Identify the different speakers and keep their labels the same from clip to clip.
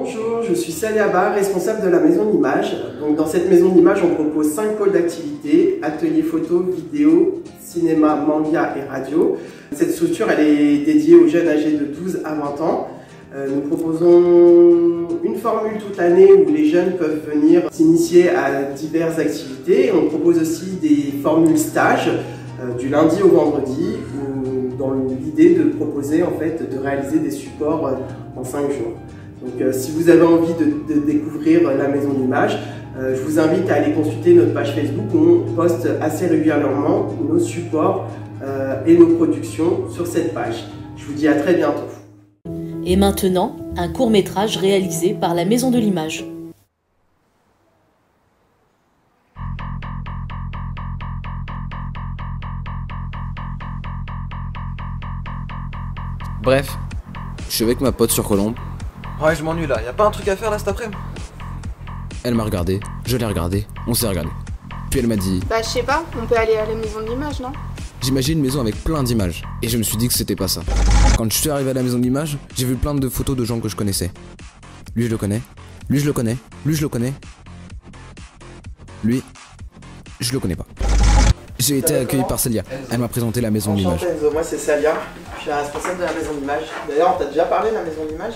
Speaker 1: Bonjour, je suis Salia Bar, responsable de la maison d'image. Donc dans cette maison d'image, on propose 5 pôles d'activité, atelier photo, vidéo, cinéma, manga et radio. Cette structure elle est dédiée aux jeunes âgés de 12 à 20 ans. Nous proposons une formule toute l'année où les jeunes peuvent venir s'initier à diverses activités. On propose aussi des formules stages du lundi au vendredi dans l'idée de proposer en fait de réaliser des supports en 5 jours. Donc si vous avez envie de découvrir la maison d'image, je vous invite à aller consulter notre page Facebook où on poste assez régulièrement nos supports et nos productions sur cette page. Je vous dis à très bientôt.
Speaker 2: Et maintenant, un court-métrage réalisé par la Maison de l'Image.
Speaker 3: Bref, je suis avec ma pote sur Colombe.
Speaker 4: Ouais, je m'ennuie là, y'a pas un truc à faire là cet après-midi?
Speaker 3: Elle m'a regardé, je l'ai regardé, on s'est regardé. Puis elle m'a dit...
Speaker 5: Bah je sais pas, on peut aller à la maison de l'image, non?
Speaker 3: J'imagine une maison avec plein d'images, et je me suis dit que c'était pas ça. Quand je suis arrivé à la maison d'image, j'ai vu plein de photos de gens que je connaissais. Lui je le connais, lui je le connais, lui je le connais. Lui, je le connais pas. J'ai été accueilli par Salia, elle m'a présenté la maison d'image.
Speaker 1: Enchanté Enzo, moi c'est Salia, je suis la responsable de la maison d'image. D'ailleurs on t'a déjà parlé de la maison d'image?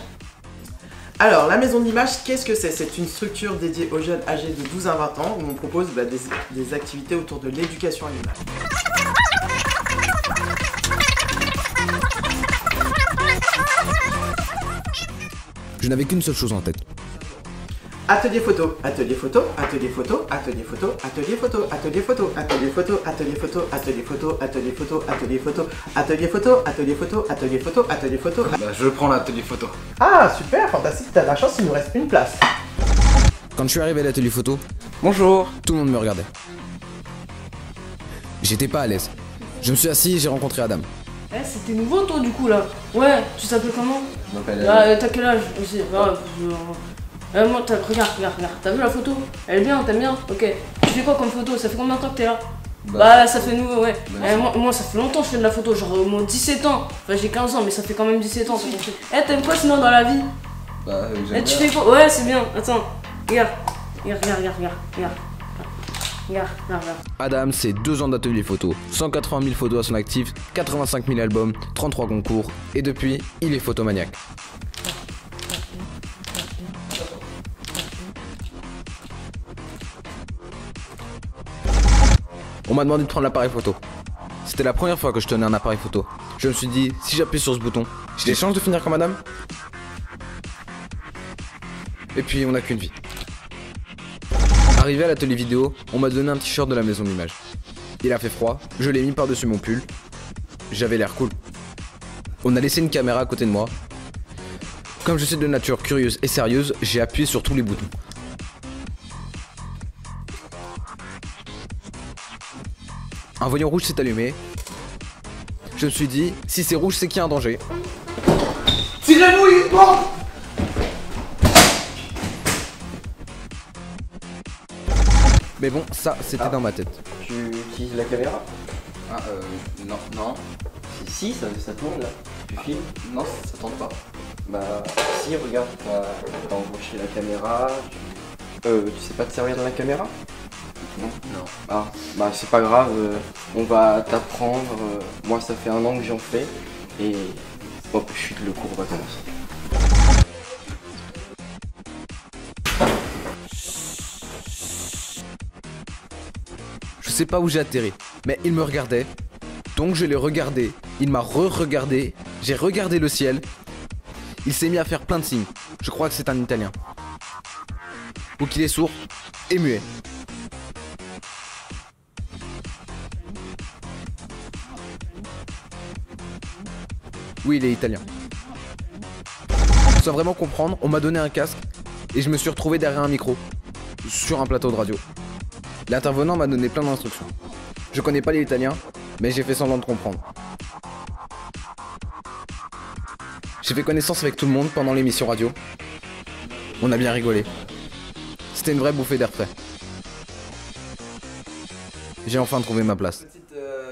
Speaker 1: Alors la maison d'image, qu'est-ce que c'est? C'est une structure dédiée aux jeunes âgés de 12 à 20 ans où on propose des activités autour de l'éducation à l'image.
Speaker 3: Je n'avais qu'une seule chose en tête.
Speaker 1: Atelier photo, atelier photo, atelier photo, atelier photo, atelier photo, atelier photo, atelier photo, atelier photo, atelier photo, atelier photo, atelier photo, atelier photo, atelier photo, atelier photo, atelier photo.
Speaker 4: Bah je prends l'atelier photo.
Speaker 1: Ah super, fantastique, t'as de la chance, il nous reste une place.
Speaker 3: Quand je suis arrivé à l'atelier photo,
Speaker 4: Bonjour.
Speaker 3: tout le monde me regardait. J'étais pas à l'aise. Je me suis assis et j'ai rencontré Adam.
Speaker 6: Eh, c'était nouveau toi du coup là. Ouais, tu t'appelles comment?
Speaker 4: Je m'appelle...
Speaker 6: T'as quel âge aussi? Moi, regarde, t'as vu la photo? Elle est bien, t'aimes bien? Ok. Tu fais quoi comme photo? Ça fait combien de temps que t'es là? Bah ça fait nouveau, ouais. Moi ça fait longtemps que je fais de la photo, genre au moins 17 ans. Enfin j'ai 15 ans mais ça fait quand même 17 ans. Eh t'aimes quoi sinon dans la vie?
Speaker 4: Bah j'aime
Speaker 6: Eh tu fais quoi? Ouais c'est bien, attends. Regarde.
Speaker 3: Adam, c'est 2 ans d'atelier photo, 180 000 photos à son actif, 85 000 albums, 33 concours, et depuis, il est photomaniaque. On m'a demandé de prendre l'appareil photo. C'était la première fois que je tenais un appareil photo. Je me suis dit, si j'appuie sur ce bouton, j'ai des chances de finir comme Adam. Et puis, on n'a qu'une vie. Arrivé à l'atelier vidéo, on m'a donné un t-shirt de la maison d'image. Il a fait froid, je l'ai mis par-dessus mon pull. J'avais l'air cool. On a laissé une caméra à côté de moi. Comme je suis de nature curieuse et sérieuse, j'ai appuyé sur tous les boutons. Un voyant rouge s'est allumé. Je me suis dit, si c'est rouge, c'est qu'il y a un danger.
Speaker 1: Tirez-vous, il est mort.
Speaker 3: Mais bon, ça, c'était dans ma tête.
Speaker 7: Tu utilises la caméra?
Speaker 4: Ah non.
Speaker 7: Si, ça tourne là. Tu filmes?
Speaker 4: Non, ça tente pas.
Speaker 7: Bah si, regarde, t'as embauché la caméra. Tu sais pas te servir de la caméra?
Speaker 4: Non.
Speaker 7: Ah, bah c'est pas grave, on va t'apprendre. Moi ça fait 1 an que j'en fais. Et hop, chut, le cours va commencer.
Speaker 3: Je sais pas où j'ai atterri, mais il me regardait. Donc je l'ai regardé, il m'a re-regardé, j'ai regardé le ciel. Il s'est mis à faire plein de signes. Je crois que c'est un Italien. Ou qu'il est sourd et muet. Oui, il est italien. Sans vraiment comprendre, on m'a donné un casque et je me suis retrouvé derrière un micro, sur un plateau de radio. L'intervenant m'a donné plein d'instructions. Je connais pas les italiens, mais j'ai fait semblant de comprendre. J'ai fait connaissance avec tout le monde pendant l'émission radio. On a bien rigolé. C'était une vraie bouffée d'air frais. J'ai enfin trouvé ma place.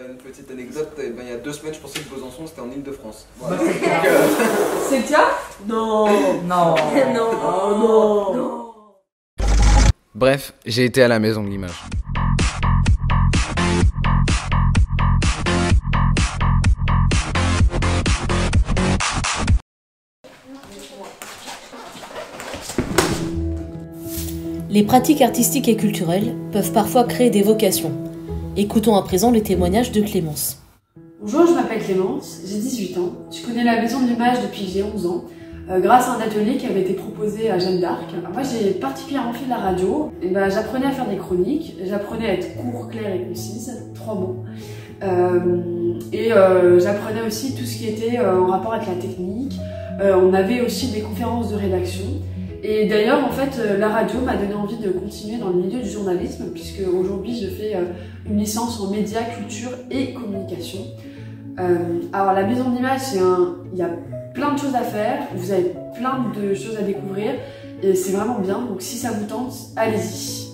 Speaker 4: Une petite anecdote, il y a 2 semaines je pensais que Besançon Besançon, c'était en Ile-de-France.
Speaker 8: Bah, c'est
Speaker 6: C'est le cas?
Speaker 8: Non. Non.
Speaker 6: Non.
Speaker 8: Oh, non.
Speaker 3: Bref, j'ai été à la maison de l'image.
Speaker 2: Les pratiques artistiques et culturelles peuvent parfois créer des vocations. Écoutons à présent les témoignages de Clémence.
Speaker 9: Bonjour, je m'appelle Clémence, j'ai 18 ans. Je connais la maison de l'image depuis que j'ai 11 ans, grâce à un atelier qui avait été proposé à Jeanne d'Arc. Moi, j'ai particulièrement fait de la radio. J'apprenais à faire des chroniques, j'apprenais à être court, clair et concise, 3 mots. J'apprenais aussi tout ce qui était en rapport avec la technique. On avait aussi des conférences de rédaction. Et d'ailleurs, en fait, la radio m'a donné envie de continuer dans le milieu du journalisme, puisque aujourd'hui, je fais une licence en médias, culture et communication. Alors, la maison d'image, il y a plein de choses à faire, vous avez plein de choses à découvrir, et c'est vraiment bien. Donc, si ça vous tente, allez-y.